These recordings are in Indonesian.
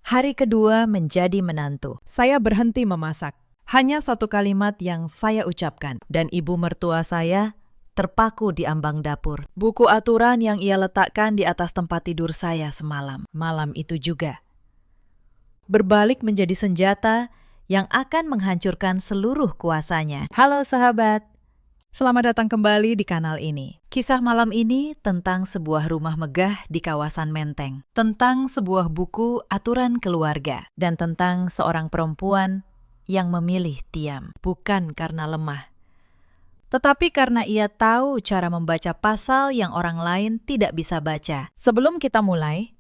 Hari kedua menjadi menantu. Saya berhenti memasak. Hanya satu kalimat yang saya ucapkan. Dan ibu mertua saya terpaku di ambang dapur. Buku aturan yang ia letakkan di atas tempat tidur saya semalam. Malam itu juga. Berbalik menjadi senjata yang akan menghancurkan seluruh kuasanya. Halo sahabat. Selamat datang kembali di kanal ini. Kisah malam ini tentang sebuah rumah megah di kawasan Menteng, tentang sebuah buku aturan keluarga, dan tentang seorang perempuan yang memilih diam, bukan karena lemah, tetapi karena ia tahu cara membaca pasal yang orang lain tidak bisa baca. Sebelum kita mulai,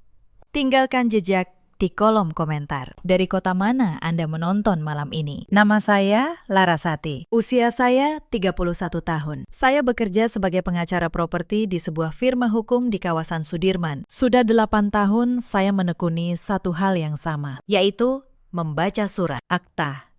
tinggalkan jejak di kolom komentar. Dari kota mana Anda menonton malam ini? Nama saya Larasati. Usia saya 31 tahun. Saya bekerja sebagai pengacara properti di sebuah firma hukum di kawasan Sudirman. Sudah 8 tahun saya menekuni satu hal yang sama, yaitu membaca surat, akta,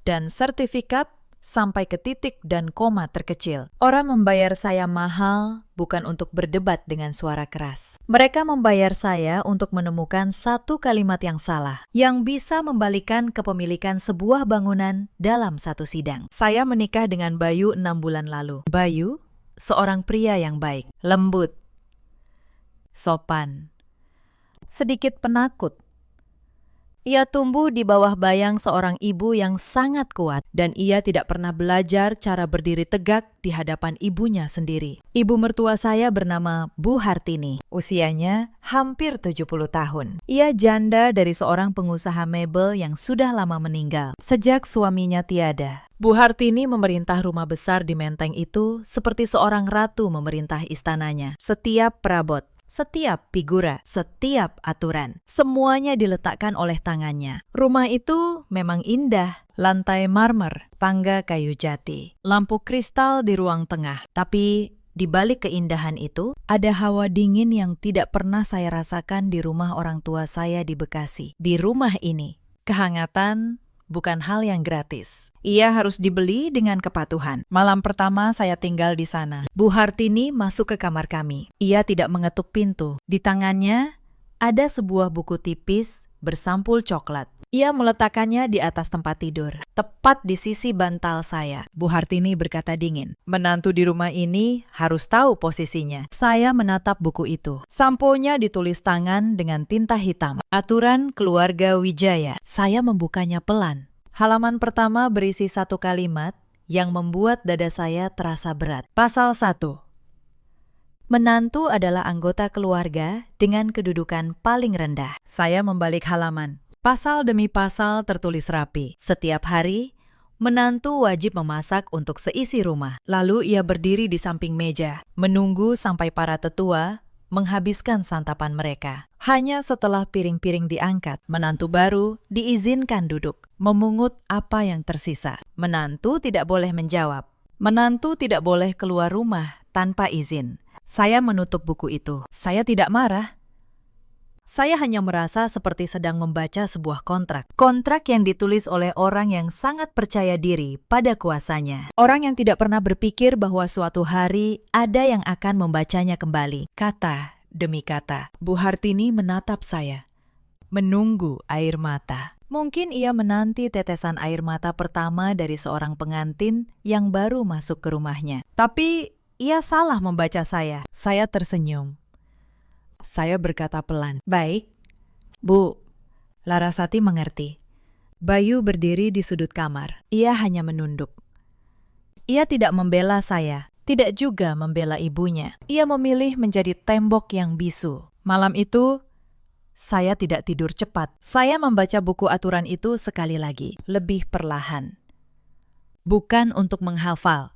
dan sertifikat sampai ke titik dan koma terkecil. Orang membayar saya mahal bukan untuk berdebat dengan suara keras. Mereka membayar saya untuk menemukan satu kalimat yang salah, yang bisa membalikan kepemilikan sebuah bangunan dalam satu sidang. Saya menikah dengan Bayu 6 bulan lalu. Bayu, seorang pria yang baik, lembut, sopan, sedikit penakut. Ia tumbuh di bawah bayang seorang ibu yang sangat kuat, dan ia tidak pernah belajar cara berdiri tegak di hadapan ibunya sendiri. Ibu mertua saya bernama Bu Hartini. Usianya hampir 70 tahun. Ia janda dari seorang pengusaha mebel yang sudah lama meninggal sejak suaminya tiada. Bu Hartini memerintah rumah besar di Menteng itu seperti seorang ratu memerintah istananya. Setiap perabot, setiap figura, setiap aturan, semuanya diletakkan oleh tangannya. Rumah itu memang indah. Lantai marmer, tangga kayu jati, lampu kristal di ruang tengah. Tapi di balik keindahan itu, ada hawa dingin yang tidak pernah saya rasakan di rumah orang tua saya di Bekasi. Di rumah ini, kehangatan bukan hal yang gratis. Ia harus dibeli dengan kepatuhan. Malam pertama saya tinggal di sana. Bu Hartini masuk ke kamar kami. Ia tidak mengetuk pintu. Di tangannya ada sebuah buku tipis bersampul coklat. Ia meletakkannya di atas tempat tidur, tepat di sisi bantal saya. Bu Hartini berkata dingin, "Menantu di rumah ini harus tahu posisinya." Saya menatap buku itu. Samponya ditulis tangan dengan tinta hitam. Aturan Keluarga Wijaya. Saya membukanya pelan. Halaman pertama berisi satu kalimat yang membuat dada saya terasa berat. Pasal 1. Menantu adalah anggota keluarga dengan kedudukan paling rendah. Saya membalik halaman. Pasal demi pasal tertulis rapi. Setiap hari, menantu wajib memasak untuk seisi rumah. Lalu ia berdiri di samping meja, menunggu sampai para tetua menghabiskan santapan mereka. Hanya setelah piring-piring diangkat, menantu baru diizinkan duduk, memungut apa yang tersisa. Menantu tidak boleh menjawab. Menantu tidak boleh keluar rumah tanpa izin. Saya menutup buku itu. Saya tidak marah. Saya hanya merasa seperti sedang membaca sebuah kontrak. Kontrak yang ditulis oleh orang yang sangat percaya diri pada kuasanya. Orang yang tidak pernah berpikir bahwa suatu hari ada yang akan membacanya kembali. Kata demi kata. Bu Hartini menatap saya, menunggu air mata. Mungkin ia menanti tetesan air mata pertama dari seorang pengantin yang baru masuk ke rumahnya. Tapi ia salah membaca saya. Saya tersenyum. Saya berkata pelan, "Baik, Bu." Larasati mengerti. Bayu berdiri di sudut kamar. Ia hanya menunduk. Ia tidak membela saya, tidak juga membela ibunya. Ia memilih menjadi tembok yang bisu. Malam itu, saya tidak tidur cepat. Saya membaca buku aturan itu sekali lagi, lebih perlahan. Bukan untuk menghafal,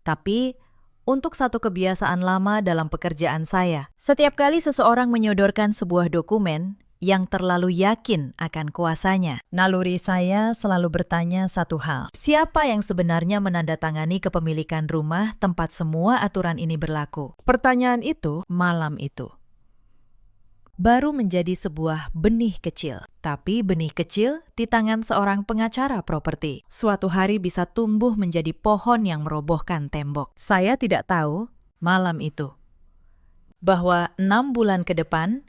tapi untuk satu kebiasaan lama dalam pekerjaan saya. Setiap kali seseorang menyodorkan sebuah dokumen yang terlalu yakin akan kuasanya, naluri saya selalu bertanya satu hal. Siapa yang sebenarnya menandatangani kepemilikan rumah tempat semua aturan ini berlaku? Pertanyaan itu, malam itu, baru menjadi sebuah benih kecil. Tapi benih kecil di tangan seorang pengacara properti suatu hari bisa tumbuh menjadi pohon yang merobohkan tembok. Saya tidak tahu malam itu bahwa 6 bulan ke depan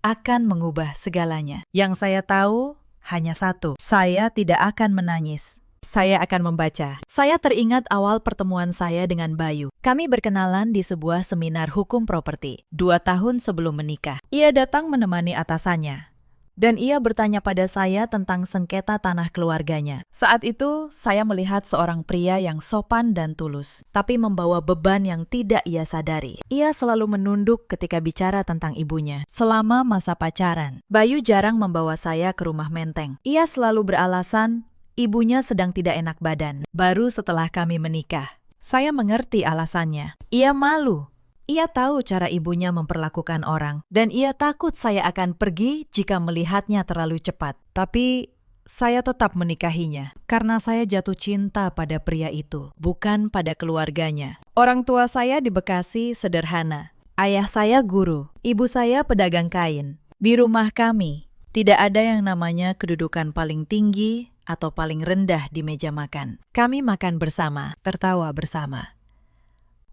akan mengubah segalanya. Yang saya tahu hanya satu, saya tidak akan menangis. Saya akan membaca. Saya teringat awal pertemuan saya dengan Bayu. Kami berkenalan di sebuah seminar hukum properti 2 tahun sebelum menikah. Ia datang menemani atasannya. Dan ia bertanya pada saya tentang sengketa tanah keluarganya. Saat itu, saya melihat seorang pria yang sopan dan tulus, tapi membawa beban yang tidak ia sadari. Ia selalu menunduk ketika bicara tentang ibunya. Selama masa pacaran, Bayu jarang membawa saya ke rumah Menteng. Ia selalu beralasan ibunya sedang tidak enak badan. Baru setelah kami menikah, saya mengerti alasannya. Ia malu. Ia tahu cara ibunya memperlakukan orang, dan ia takut saya akan pergi jika melihatnya terlalu cepat. Tapi saya tetap menikahinya, karena saya jatuh cinta pada pria itu, bukan pada keluarganya. Orang tua saya di Bekasi sederhana. Ayah saya guru, ibu saya pedagang kain. Di rumah kami, tidak ada yang namanya kedudukan paling tinggi atau paling rendah di meja makan. Kami makan bersama, tertawa bersama.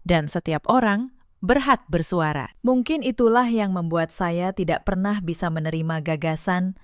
Dan setiap orang berhak bersuara. Mungkin itulah yang membuat saya tidak pernah bisa menerima gagasan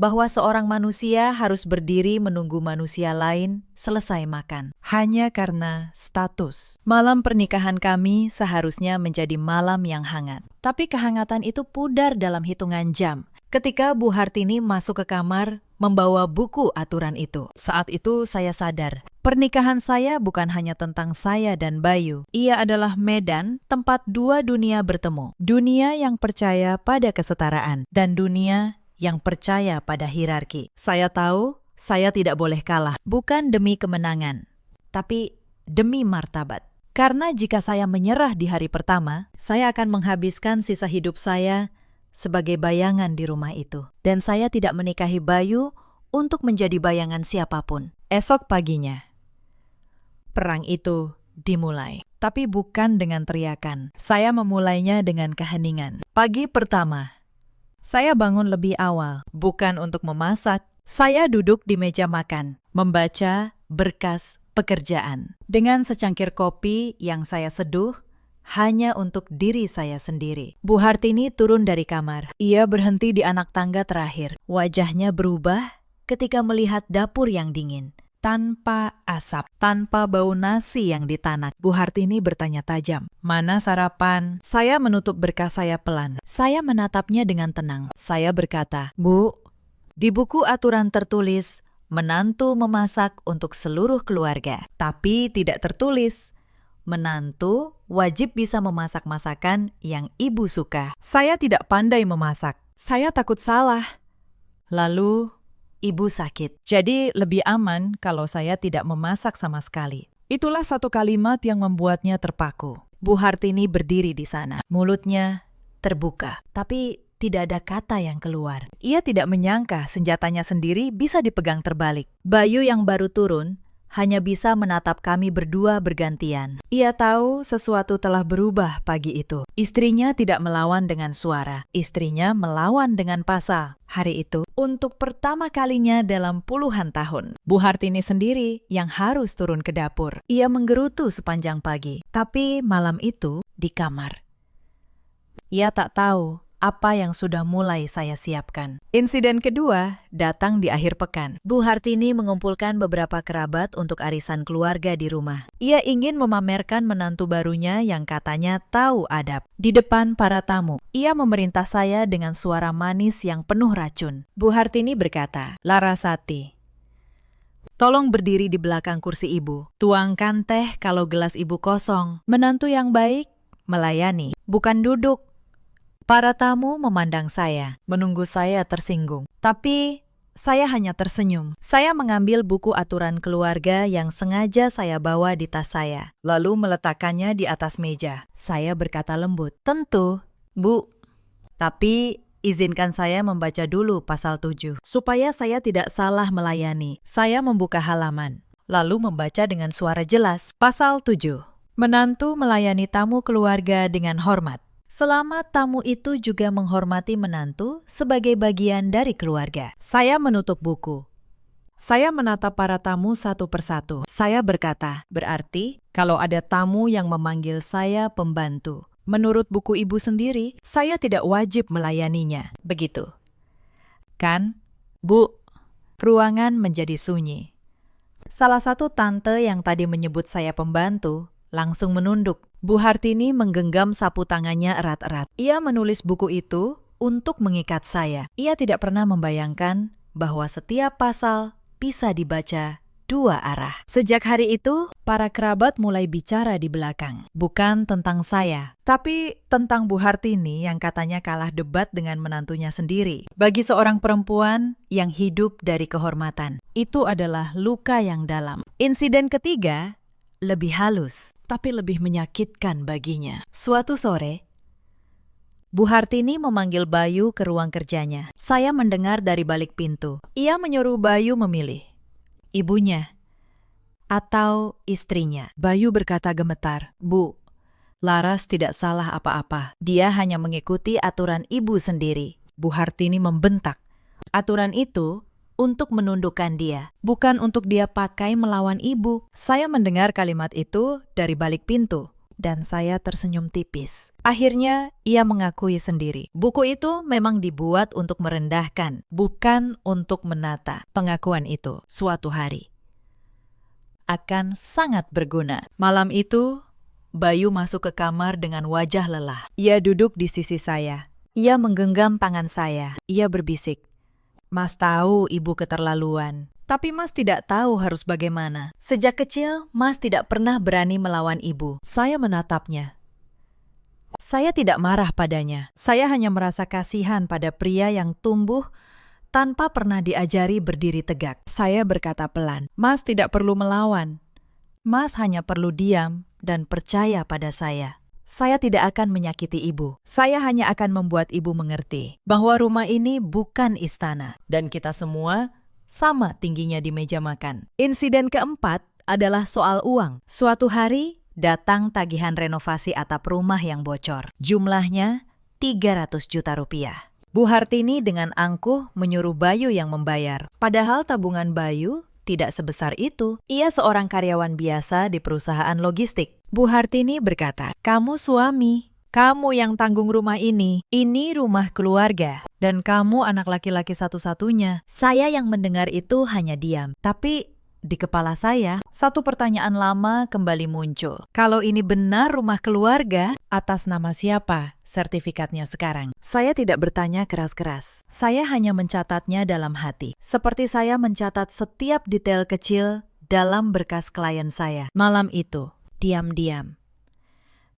bahwa seorang manusia harus berdiri menunggu manusia lain selesai makan. Hanya karena status. Malam pernikahan kami seharusnya menjadi malam yang hangat. Tapi kehangatan itu pudar dalam hitungan jam ketika Bu Hartini masuk ke kamar membawa buku aturan itu. Saat itu saya sadar, pernikahan saya bukan hanya tentang saya dan Bayu. Ia adalah medan tempat dua dunia bertemu. Dunia yang percaya pada kesetaraan dan dunia yang percaya pada hierarki. Saya tahu saya tidak boleh kalah, bukan demi kemenangan, tapi demi martabat. Karena jika saya menyerah di hari pertama, saya akan menghabiskan sisa hidup saya sebagai bayangan di rumah itu. Dan saya tidak menikahi Bayu untuk menjadi bayangan siapapun. Esok paginya, perang itu dimulai. Tapi bukan dengan teriakan. Saya memulainya dengan keheningan. Pagi pertama, saya bangun lebih awal. Bukan untuk memasak. Saya duduk di meja makan, membaca berkas pekerjaan. Dengan secangkir kopi yang saya seduh, hanya untuk diri saya sendiri. Bu Hartini turun dari kamar. Ia berhenti di anak tangga terakhir. Wajahnya berubah ketika melihat dapur yang dingin. Tanpa asap, tanpa bau nasi yang ditanak. Bu Hartini bertanya tajam, "Mana sarapan?" Saya menutup berkas saya pelan. Saya menatapnya dengan tenang. Saya berkata, "Bu, di buku aturan tertulis, menantu memasak untuk seluruh keluarga. Tapi tidak tertulis, menantu wajib bisa memasak masakan yang ibu suka." Saya tidak pandai memasak. Saya takut salah. Lalu, ibu sakit. Jadi lebih aman kalau saya tidak memasak sama sekali. Itulah satu kalimat yang membuatnya terpaku. Bu Hartini berdiri di sana. Mulutnya terbuka, tapi tidak ada kata yang keluar. Ia tidak menyangka senjatanya sendiri bisa dipegang terbalik. Bayu yang baru turun hanya bisa menatap kami berdua bergantian. Ia tahu sesuatu telah berubah pagi itu. Istrinya tidak melawan dengan suara. Istrinya melawan dengan pasal. Hari itu, untuk pertama kalinya dalam puluhan tahun, Bu Hartini sendiri yang harus turun ke dapur. Ia menggerutu sepanjang pagi. Tapi malam itu di kamar, ia tak tahu apa yang sudah mulai saya siapkan. Insiden kedua datang di akhir pekan. Bu Hartini mengumpulkan beberapa kerabat untuk arisan keluarga di rumah. Ia ingin memamerkan menantu barunya yang katanya tahu adab. Di depan para tamu, ia memerintah saya dengan suara manis yang penuh racun. Bu Hartini berkata, "Larasati, tolong berdiri di belakang kursi ibu. Tuangkan teh kalau gelas ibu kosong. Menantu yang baik melayani, bukan duduk." Para tamu memandang saya, menunggu saya tersinggung. Tapi saya hanya tersenyum. Saya mengambil buku aturan keluarga yang sengaja saya bawa di tas saya, lalu meletakkannya di atas meja. Saya berkata lembut, "Tentu, Bu. Tapi izinkan saya membaca dulu pasal 7, supaya saya tidak salah melayani." Saya membuka halaman, lalu membaca dengan suara jelas. Pasal 7, menantu melayani tamu keluarga dengan hormat, selama tamu itu juga menghormati menantu sebagai bagian dari keluarga. Saya menutup buku. Saya menatap para tamu satu persatu. Saya berkata, "Berarti kalau ada tamu yang memanggil saya pembantu, Menurut buku ibu sendiri, saya tidak wajib melayaninya. Begitu. Kan, Bu? Ruangan menjadi sunyi. Salah satu tante yang tadi menyebut saya pembantu langsung menunduk. Bu Hartini menggenggam sapu tangannya erat-erat. Ia menulis buku itu untuk mengikat saya. Ia tidak pernah membayangkan bahwa setiap pasal bisa dibaca dua arah. Sejak hari itu, para kerabat mulai bicara di belakang. Bukan tentang saya, tapi tentang Bu Hartini yang katanya kalah debat dengan menantunya sendiri. Bagi seorang perempuan yang hidup dari kehormatan, itu adalah luka yang dalam. Insiden ketiga lebih halus, tapi lebih menyakitkan baginya. Suatu sore, Bu Hartini memanggil Bayu ke ruang kerjanya. Saya mendengar dari balik pintu. Ia menyuruh Bayu memilih. Ibunya atau istrinya. Bayu berkata gemetar, Bu, Laras tidak salah apa-apa. Dia hanya mengikuti aturan ibu sendiri. Bu Hartini membentak. Aturan itu untuk menundukkan dia, bukan untuk dia pakai melawan ibu. Saya mendengar kalimat itu dari balik pintu, dan saya tersenyum tipis. Akhirnya, ia mengakui sendiri. Buku itu memang dibuat untuk merendahkan, bukan untuk menata. Pengakuan itu, suatu hari, akan sangat berguna. Malam itu, Bayu masuk ke kamar dengan wajah lelah. Ia duduk di sisi saya. Ia menggenggam tangan saya. Ia berbisik, Mas tahu ibu keterlaluan, tapi Mas tidak tahu harus bagaimana. Sejak kecil, Mas tidak pernah berani melawan ibu. Saya menatapnya. Saya tidak marah padanya. Saya hanya merasa kasihan pada pria yang tumbuh tanpa pernah diajari berdiri tegak. Saya berkata pelan, Mas tidak perlu melawan. Mas hanya perlu diam dan percaya pada saya. Saya tidak akan menyakiti ibu. Saya hanya akan membuat ibu mengerti bahwa rumah ini bukan istana dan kita semua sama tingginya di meja makan. Insiden keempat adalah soal uang. Suatu hari datang tagihan renovasi atap rumah yang bocor. Jumlahnya 300 juta rupiah. Bu Hartini dengan angkuh menyuruh Bayu yang membayar. Padahal tabungan Bayu tidak sebesar itu. Ia seorang karyawan biasa di perusahaan logistik. Bu Hartini berkata, kamu suami, kamu yang tanggung rumah ini rumah keluarga, dan kamu anak laki-laki satu-satunya. Saya yang mendengar itu hanya diam, tapi di kepala saya, satu pertanyaan lama kembali muncul. Kalau ini benar rumah keluarga, atas nama siapa sertifikatnya sekarang? Saya tidak bertanya keras-keras. Saya hanya mencatatnya dalam hati. Seperti saya mencatat setiap detail kecil dalam berkas klien saya. Malam itu, diam-diam,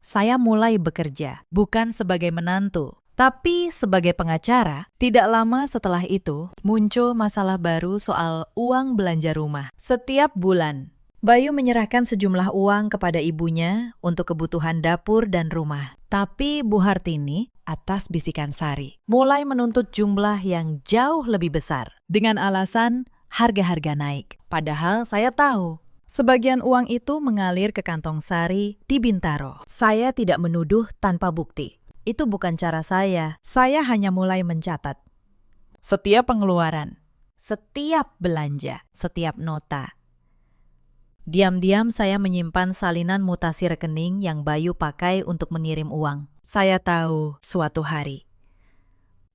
saya mulai bekerja, bukan sebagai menantu, tapi sebagai pengacara. Tidak lama setelah itu, muncul masalah baru soal uang belanja rumah. Setiap bulan, Bayu menyerahkan sejumlah uang kepada ibunya untuk kebutuhan dapur dan rumah. Tapi Bu Hartini, atas bisikan Sari, mulai menuntut jumlah yang jauh lebih besar dengan alasan harga-harga naik. Padahal saya tahu, sebagian uang itu mengalir ke kantong Sari di Bintaro. Saya tidak menuduh tanpa bukti. Itu bukan cara saya. Saya hanya mulai mencatat setiap pengeluaran, setiap belanja, setiap nota. Diam-diam saya menyimpan salinan mutasi rekening yang Bayu pakai untuk mengirim uang. Saya tahu suatu hari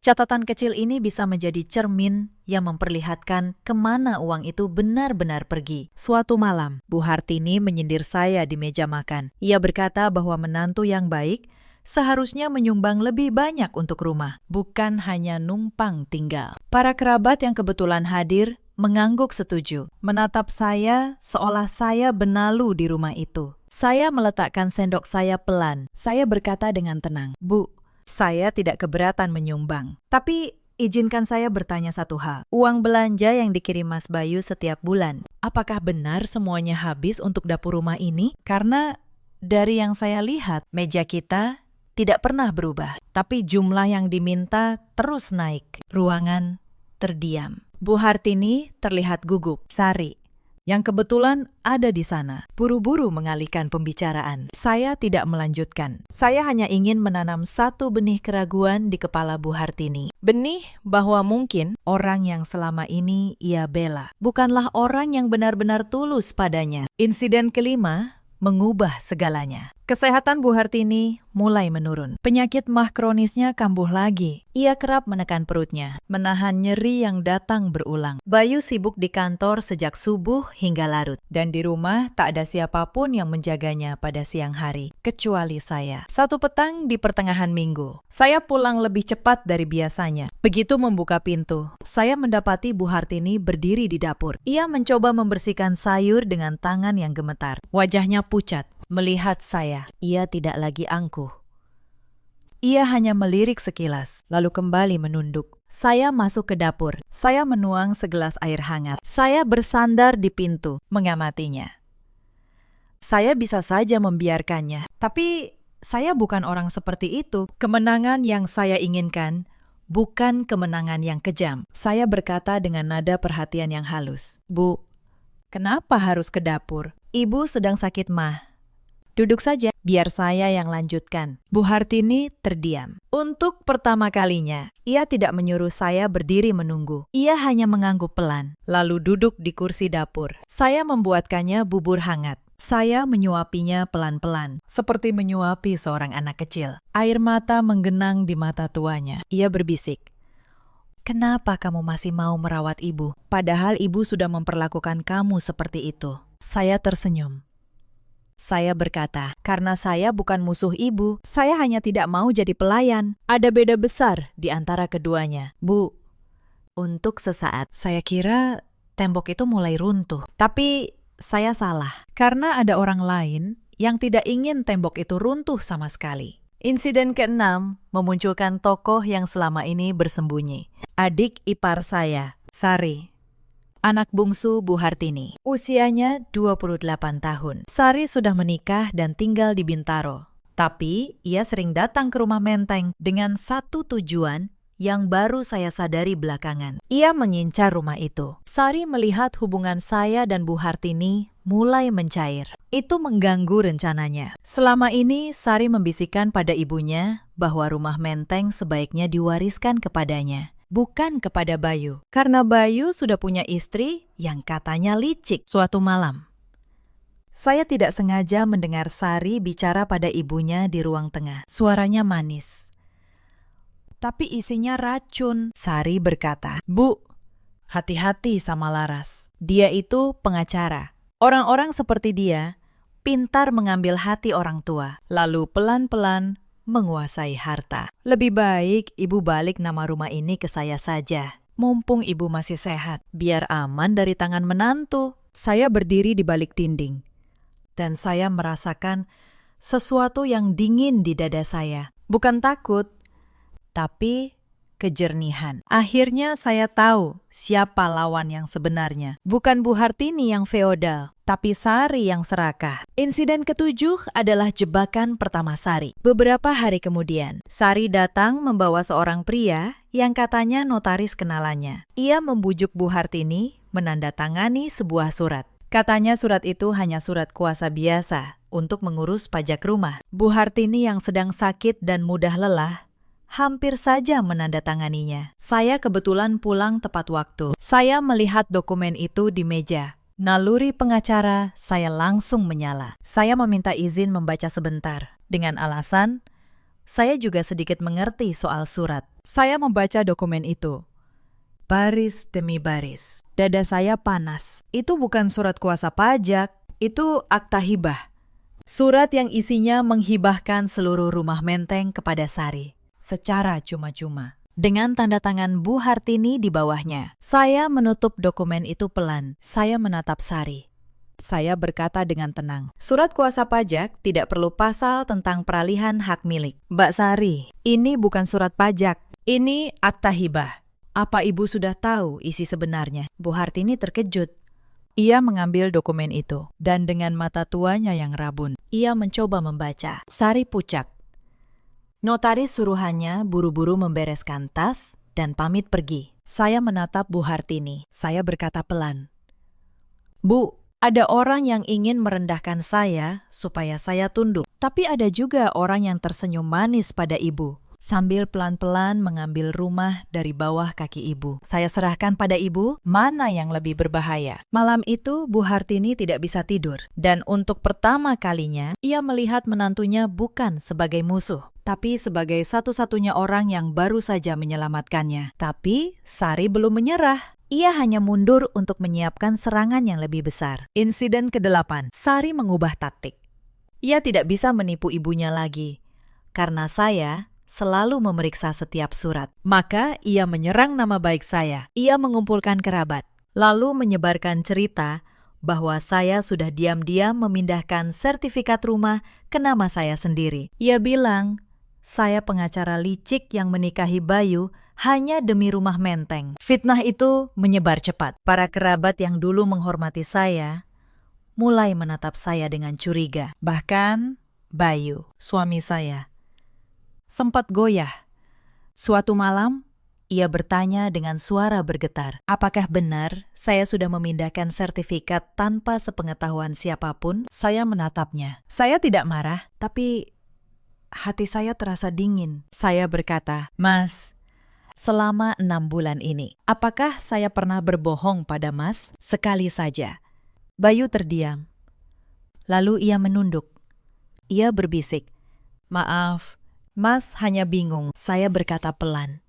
catatan kecil ini bisa menjadi cermin yang memperlihatkan kemana uang itu benar-benar pergi. Suatu malam, Bu Hartini menyindir saya di meja makan. Ia berkata bahwa menantu yang baik seharusnya menyumbang lebih banyak untuk rumah, bukan hanya numpang tinggal. Para kerabat yang kebetulan hadir mengangguk setuju, menatap saya seolah saya benalu di rumah itu. Saya meletakkan sendok saya pelan. Saya berkata dengan tenang, Bu, saya tidak keberatan menyumbang. Tapi izinkan saya bertanya satu hal. Uang belanja yang dikirim Mas Bayu setiap bulan, apakah benar semuanya habis untuk dapur rumah ini? Karena dari yang saya lihat, meja kita tidak pernah berubah. Tapi jumlah yang diminta terus naik. Ruangan terdiam. Bu Hartini terlihat gugup. Sari, yang kebetulan ada di sana, buru-buru mengalihkan pembicaraan. Saya tidak melanjutkan. Saya hanya ingin menanam satu benih keraguan di kepala Bu Hartini. Benih bahwa mungkin orang yang selama ini ia bela bukanlah orang yang benar-benar tulus padanya. Insiden kelima mengubah segalanya. Kesehatan Bu Hartini mulai menurun. Penyakit mah kronisnya kambuh lagi. Ia kerap menekan perutnya, menahan nyeri yang datang berulang. Bayu sibuk di kantor sejak subuh hingga larut. Dan di rumah tak ada siapapun yang menjaganya pada siang hari, kecuali saya. Satu petang di pertengahan minggu, saya pulang lebih cepat dari biasanya. Begitu membuka pintu, saya mendapati Bu Hartini berdiri di dapur. Ia mencoba membersihkan sayur dengan tangan yang gemetar. Wajahnya pucat. Melihat saya, ia tidak lagi angkuh. Ia hanya melirik sekilas, lalu kembali menunduk. Saya masuk ke dapur. Saya menuang segelas air hangat. Saya bersandar di pintu, mengamatinya. Saya bisa saja membiarkannya, tapi saya bukan orang seperti itu. Kemenangan yang saya inginkan bukan kemenangan yang kejam. Saya berkata dengan nada perhatian yang halus. Bu, kenapa harus ke dapur? Ibu sedang sakit mah. Duduk saja, biar saya yang lanjutkan. Bu Hartini terdiam. Untuk pertama kalinya, ia tidak menyuruh saya berdiri menunggu. Ia hanya mengangguk pelan, lalu duduk di kursi dapur. Saya membuatkannya bubur hangat. Saya menyuapinya pelan-pelan, seperti menyuapi seorang anak kecil. Air mata menggenang di mata tuanya. Ia berbisik, "Kenapa kamu masih mau merawat ibu? Padahal ibu sudah memperlakukan kamu seperti itu." Saya tersenyum. Saya berkata, karena saya bukan musuh ibu, saya hanya tidak mau jadi pelayan. Ada beda besar di antara keduanya. Bu, untuk sesaat saya kira tembok itu mulai runtuh. Tapi saya salah, karena ada orang lain yang tidak ingin tembok itu runtuh sama sekali. Insiden ke-6 memunculkan tokoh yang selama ini bersembunyi. Adik ipar saya, Sari. Anak bungsu Bu Hartini. Usianya 28 tahun. Sari sudah menikah dan tinggal di Bintaro. Tapi ia sering datang ke rumah Menteng dengan satu tujuan yang baru saya sadari belakangan. Ia mengincar rumah itu. Sari melihat hubungan saya dan Bu Hartini mulai mencair. Itu mengganggu rencananya. Selama ini Sari membisikkan pada ibunya bahwa rumah Menteng sebaiknya diwariskan kepadanya. Bukan kepada Bayu, karena Bayu sudah punya istri yang katanya licik. Suatu malam, saya tidak sengaja mendengar Sari bicara pada ibunya di ruang tengah. Suaranya manis, tapi isinya racun. Sari berkata, "Bu, hati-hati sama Laras. Dia itu pengacara. Orang-orang seperti dia pintar mengambil hati orang tua, lalu pelan-pelan menguasai harta. Lebih baik ibu balik nama rumah ini ke saya saja. Mumpung ibu masih sehat, biar aman dari tangan menantu." Saya berdiri di balik dinding, dan saya merasakan sesuatu yang dingin di dada saya. Bukan takut, tapi kejernihan. Akhirnya saya tahu siapa lawan yang sebenarnya. Bukan Bu Hartini yang feodal, tapi Sari yang serakah. Insiden ke-7 adalah jebakan pertama Sari. Beberapa hari kemudian, Sari datang membawa seorang pria yang katanya notaris kenalannya. Ia membujuk Bu Hartini menandatangani sebuah surat. Katanya surat itu hanya surat kuasa biasa untuk mengurus pajak rumah. Bu Hartini yang sedang sakit dan mudah lelah hampir saja menandatanganinya. Saya kebetulan pulang tepat waktu. Saya melihat dokumen itu di meja. Naluri pengacara saya langsung menyala. Saya meminta izin membaca sebentar. Dengan alasan, saya juga sedikit mengerti soal surat. Saya membaca dokumen itu. Baris demi baris. Dada saya panas. Itu bukan surat kuasa pajak, itu akta hibah. Surat yang isinya menghibahkan seluruh rumah Menteng kepada Sari secara cuma-cuma, dengan tanda tangan Bu Hartini di bawahnya. Saya menutup dokumen itu pelan. Saya menatap Sari. Saya berkata dengan tenang, surat kuasa pajak tidak perlu pasal tentang peralihan hak milik. Mbak Sari, ini bukan surat pajak. Ini akta hibah. Apa ibu sudah tahu isi sebenarnya? Bu Hartini terkejut. Ia mengambil dokumen itu, dan dengan mata tuanya yang rabun, ia mencoba membaca. Sari pucat. Notaris suruhannya buru-buru membereskan tas dan pamit pergi. Saya menatap Bu Hartini. Saya berkata pelan, "Bu, ada orang yang ingin merendahkan saya supaya saya tunduk. Tapi ada juga orang yang tersenyum manis pada ibu. sambil pelan-pelan mengambil rumah dari bawah kaki ibu. Saya serahkan pada ibu mana yang lebih berbahaya. Malam itu, Bu Hartini tidak bisa tidur. Dan untuk pertama kalinya, ia melihat menantunya bukan sebagai musuh, tapi sebagai satu-satunya orang yang baru saja menyelamatkannya. Tapi, Sari belum menyerah. Ia hanya mundur untuk menyiapkan serangan yang lebih besar. Insiden ke-8, Sari mengubah taktik. Ia tidak bisa menipu ibunya lagi, karena saya selalu memeriksa setiap surat. Maka ia menyerang nama baik saya. Ia mengumpulkan kerabat, lalu menyebarkan cerita bahwa saya sudah diam-diam memindahkan sertifikat rumah ke nama saya sendiri. Ia bilang, saya pengacara licik yang menikahi Bayu hanya demi rumah menteng. Fitnah itu menyebar cepat. Para kerabat yang dulu menghormati saya mulai menatap saya dengan curiga. Bahkan Bayu, suami saya, sempat goyah. Suatu malam, ia bertanya dengan suara bergetar, apakah benar saya sudah memindahkan sertifikat tanpa sepengetahuan siapapun? Saya menatapnya. Saya tidak marah, tapi hati saya terasa dingin. Saya berkata, Mas, selama 6 bulan ini, apakah saya pernah berbohong pada Mas? Sekali saja. Bayu terdiam. Lalu ia menunduk. Ia berbisik, maaf, Mas hanya bingung. Saya berkata pelan.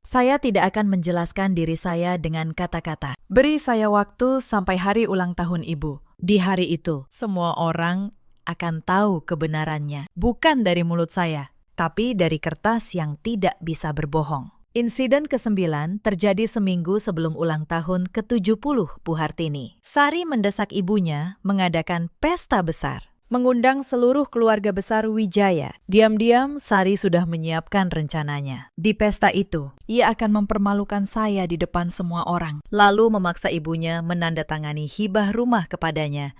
Saya tidak akan menjelaskan diri saya dengan kata-kata. Beri saya waktu sampai hari ulang tahun ibu. Di hari itu, semua orang akan tahu kebenarannya. Bukan dari mulut saya, tapi dari kertas yang tidak bisa berbohong. Insiden ke-9 terjadi seminggu sebelum ulang tahun ke-70 Bu Hartini. Sari mendesak ibunya mengadakan pesta besar, mengundang seluruh keluarga besar Wijaya. Diam-diam, Sari sudah menyiapkan rencananya. Di pesta itu, ia akan mempermalukan saya di depan semua orang, lalu memaksa ibunya menandatangani hibah rumah kepadanya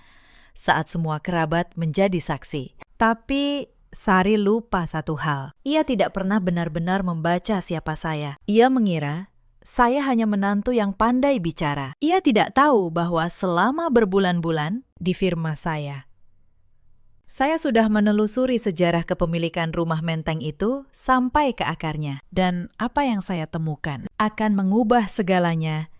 saat semua kerabat menjadi saksi. Tapi Sari lupa satu hal. Ia tidak pernah benar-benar membaca siapa saya. Ia mengira saya hanya menantu yang pandai bicara. Ia tidak tahu bahwa selama berbulan-bulan di firma saya sudah menelusuri sejarah kepemilikan rumah menteng itu sampai ke akarnya. Dan apa yang saya temukan akan mengubah segalanya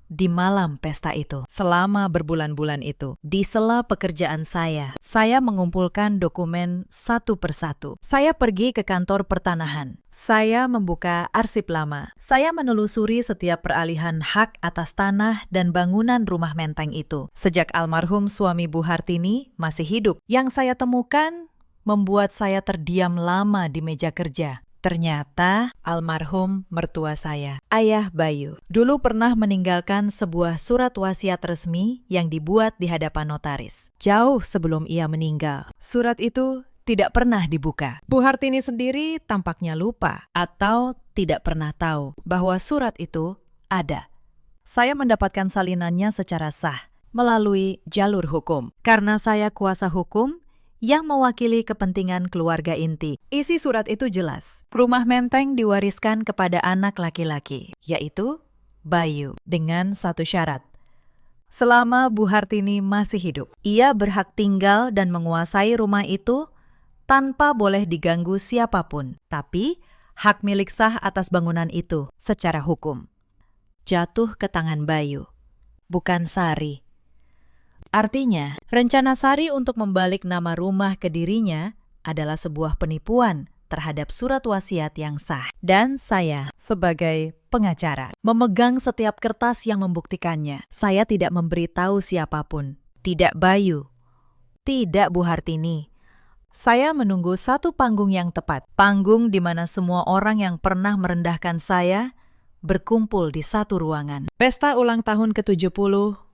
di malam pesta itu. Selama berbulan-bulan itu, di sela pekerjaan saya mengumpulkan dokumen satu persatu. Saya pergi ke kantor pertanahan. Saya membuka arsip lama. Saya menelusuri setiap peralihan hak atas tanah dan bangunan rumah menteng itu. Sejak almarhum suami Bu Hartini masih hidup, yang saya temukan membuat saya terdiam lama di meja kerja. Ternyata almarhum mertua saya, Ayah Bayu, dulu pernah meninggalkan sebuah surat wasiat resmi yang dibuat di hadapan notaris. Jauh sebelum ia meninggal, surat itu tidak pernah dibuka. Bu Hartini sendiri tampaknya lupa atau tidak pernah tahu bahwa surat itu ada. Saya mendapatkan salinannya secara sah melalui jalur hukum. Karena saya kuasa hukum yang mewakili kepentingan keluarga inti. Isi surat itu jelas. Rumah menteng diwariskan kepada anak laki-laki, yaitu Bayu, dengan satu syarat. Selama Bu Hartini masih hidup, ia berhak tinggal dan menguasai rumah itu tanpa boleh diganggu siapapun. Tapi, hak milik sah atas bangunan itu secara hukum jatuh ke tangan Bayu, bukan Sari. Artinya, rencana Sari untuk membalik nama rumah ke dirinya adalah sebuah penipuan terhadap surat wasiat yang sah. Dan saya, sebagai pengacara, memegang setiap kertas yang membuktikannya. Saya tidak memberitahu siapapun, tidak Bayu, tidak Bu Hartini. Saya menunggu satu panggung yang tepat, panggung di mana semua orang yang pernah merendahkan saya berkumpul di satu ruangan. Pesta ulang tahun ke-70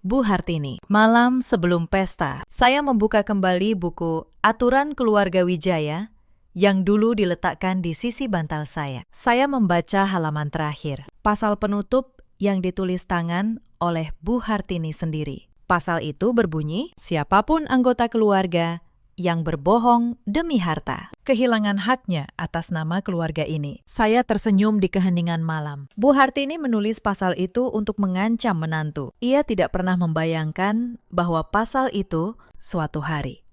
Bu Hartini. Malam sebelum pesta, saya membuka kembali buku Aturan Keluarga Wijaya yang dulu diletakkan di sisi bantal saya. Saya membaca halaman terakhir, pasal penutup yang ditulis tangan oleh Bu Hartini sendiri. Pasal itu berbunyi, siapapun anggota keluarga yang berbohong demi harta, kehilangan haknya atas nama keluarga ini. Saya tersenyum di keheningan malam. Bu Hartini menulis pasal itu untuk mengancam menantu. Ia tidak pernah membayangkan bahwa pasal itu suatu hari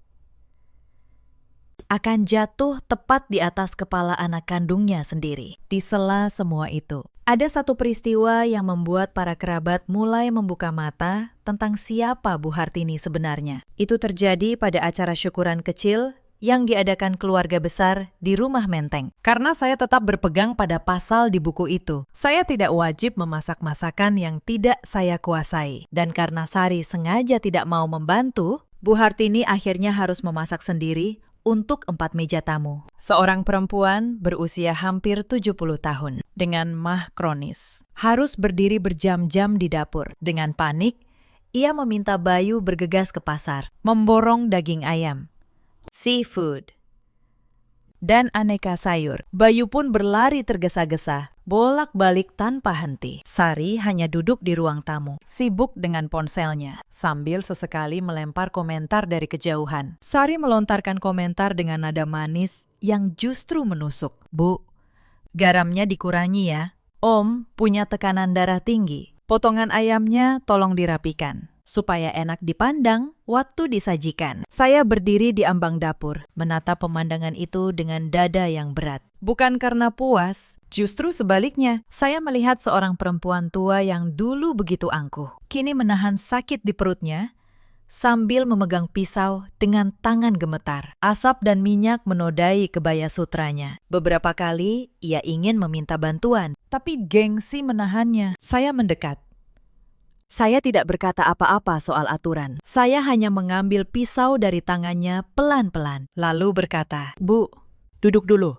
akan jatuh tepat di atas kepala anak kandungnya sendiri. Di sela semua itu, ada satu peristiwa yang membuat para kerabat mulai membuka mata tentang siapa Bu Hartini sebenarnya. Itu terjadi pada acara syukuran kecil yang diadakan keluarga besar di Rumah Menteng. Karena saya tetap berpegang pada pasal di buku itu, saya tidak wajib memasak masakan yang tidak saya kuasai. Dan karena Sari sengaja tidak mau membantu, Bu Hartini akhirnya harus memasak sendiri untuk 4 meja tamu. Seorang perempuan berusia hampir 70 tahun dengan mah kronis. Harus berdiri berjam-jam di dapur. Dengan panik, ia meminta Bayu bergegas ke pasar, memborong daging ayam, seafood, dan aneka sayur. Bayu pun berlari tergesa-gesa, bolak-balik tanpa henti. Sari hanya duduk di ruang tamu, sibuk dengan ponselnya, sambil sesekali melempar komentar dari kejauhan. Sari melontarkan komentar dengan nada manis yang justru menusuk. Bu, garamnya dikurangi ya. Om punya tekanan darah tinggi. Potongan ayamnya tolong dirapikan, supaya enak dipandang waktu disajikan. Saya berdiri di ambang dapur, menatap pemandangan itu dengan dada yang berat. Bukan karena puas, justru sebaliknya. Saya melihat seorang perempuan tua yang dulu begitu angkuh, kini menahan sakit di perutnya, sambil memegang pisau dengan tangan gemetar. Asap dan minyak menodai kebaya sutranya. Beberapa kali ia ingin meminta bantuan, tapi gengsi menahannya. Saya mendekat. Saya tidak berkata apa-apa soal aturan. Saya hanya mengambil pisau dari tangannya pelan-pelan, lalu berkata, Bu, duduk dulu.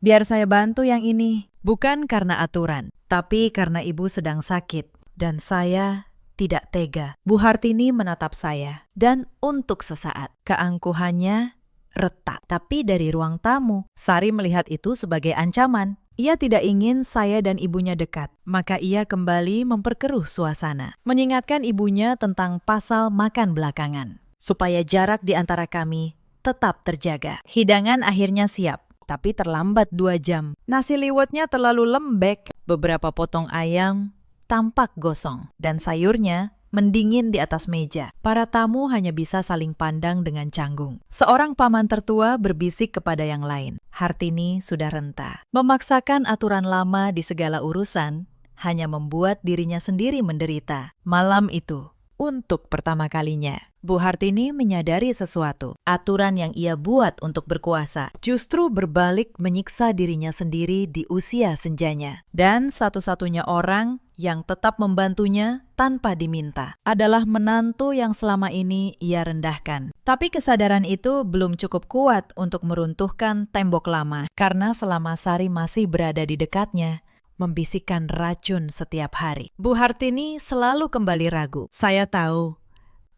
Biar saya bantu yang ini. Bukan karena aturan, tapi karena ibu sedang sakit, dan saya tidak tega. Bu Hartini menatap saya, dan untuk sesaat, keangkuhannya retak. Tapi dari ruang tamu, Sari melihat itu sebagai ancaman. Ia tidak ingin saya dan ibunya dekat, maka ia kembali memperkeruh suasana, mengingatkan ibunya tentang pasal makan belakangan, supaya jarak di antara kami tetap terjaga. Hidangan akhirnya siap, tapi terlambat 2 jam. Nasi liwetnya terlalu lembek, beberapa potong ayam tampak gosong, dan sayurnya mendingin di atas meja. Para tamu hanya bisa saling pandang dengan canggung. Seorang paman tertua berbisik kepada yang lain. Hartini sudah renta. Memaksakan aturan lama di segala urusan hanya membuat dirinya sendiri menderita. Malam itu, untuk pertama kalinya, Bu Hartini menyadari sesuatu. Aturan yang ia buat untuk berkuasa justru berbalik menyiksa dirinya sendiri di usia senjanya. Dan satu-satunya orang yang tetap membantunya tanpa diminta adalah menantu yang selama ini ia rendahkan. Tapi kesadaran itu belum cukup kuat untuk meruntuhkan tembok lama, karena selama Sari masih berada di dekatnya, membisikkan racun setiap hari. Bu Hartini selalu kembali ragu. Saya tahu,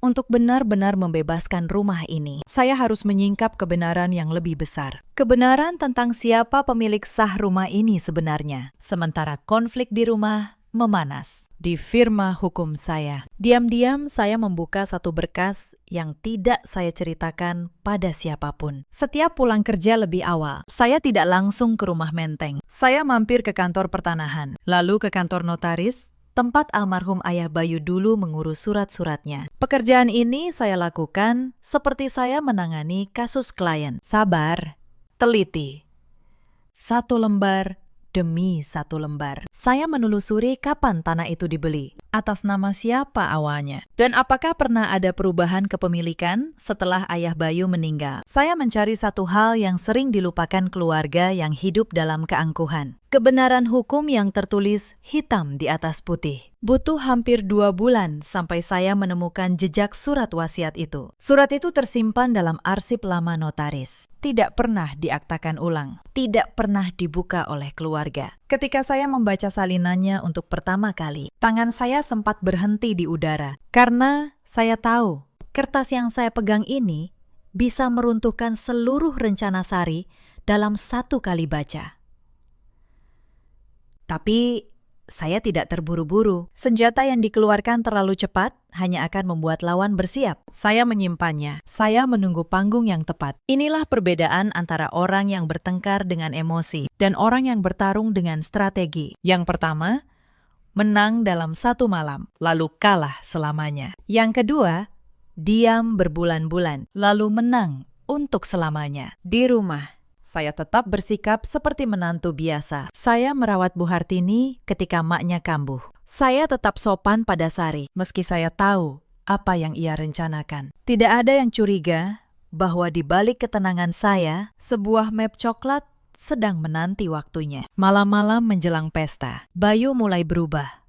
untuk benar-benar membebaskan rumah ini, saya harus menyingkap kebenaran yang lebih besar. Kebenaran tentang siapa pemilik sah rumah ini sebenarnya. Sementara konflik di rumah memanas di firma hukum saya. Diam-diam saya membuka satu berkas yang tidak saya ceritakan pada siapapun. Setiap pulang kerja lebih awal, saya tidak langsung ke Rumah Menteng. Saya mampir ke kantor pertanahan, lalu ke kantor notaris, tempat almarhum ayah Bayu dulu mengurus surat-suratnya. Pekerjaan ini saya lakukan seperti saya menangani kasus klien. Sabar, teliti. 1 lembar demi 1 lembar. Saya menelusuri kapan tanah itu dibeli, atas nama siapa awalnya, dan apakah pernah ada perubahan kepemilikan setelah ayah Bayu meninggal. Saya mencari satu hal yang sering dilupakan keluarga yang hidup dalam keangkuhan. Kebenaran hukum yang tertulis hitam di atas putih. Butuh hampir 2 bulan sampai saya menemukan jejak surat wasiat itu. Surat itu tersimpan dalam arsip lama notaris. Tidak pernah diaktakan ulang. Tidak pernah dibuka oleh keluarga. Ketika saya membaca salinannya untuk pertama kali, tangan saya sempat berhenti di udara. Karena saya tahu, kertas yang saya pegang ini bisa meruntuhkan seluruh rencana Sari dalam 1 kali baca. Tapi saya tidak terburu-buru. Senjata yang dikeluarkan terlalu cepat hanya akan membuat lawan bersiap. Saya menyimpannya. Saya menunggu panggung yang tepat. Inilah perbedaan antara orang yang bertengkar dengan emosi dan orang yang bertarung dengan strategi. Yang pertama, menang dalam 1 malam, lalu kalah selamanya. Yang kedua, diam berbulan-bulan, lalu menang untuk selamanya. Di rumah, saya tetap bersikap seperti menantu biasa. Saya merawat Bu Hartini ketika maknya kambuh. Saya tetap sopan pada Sari, meski saya tahu apa yang ia rencanakan. Tidak ada yang curiga bahwa di balik ketenangan saya, sebuah map coklat sedang menanti waktunya. Malam-malam menjelang pesta, Bayu mulai berubah.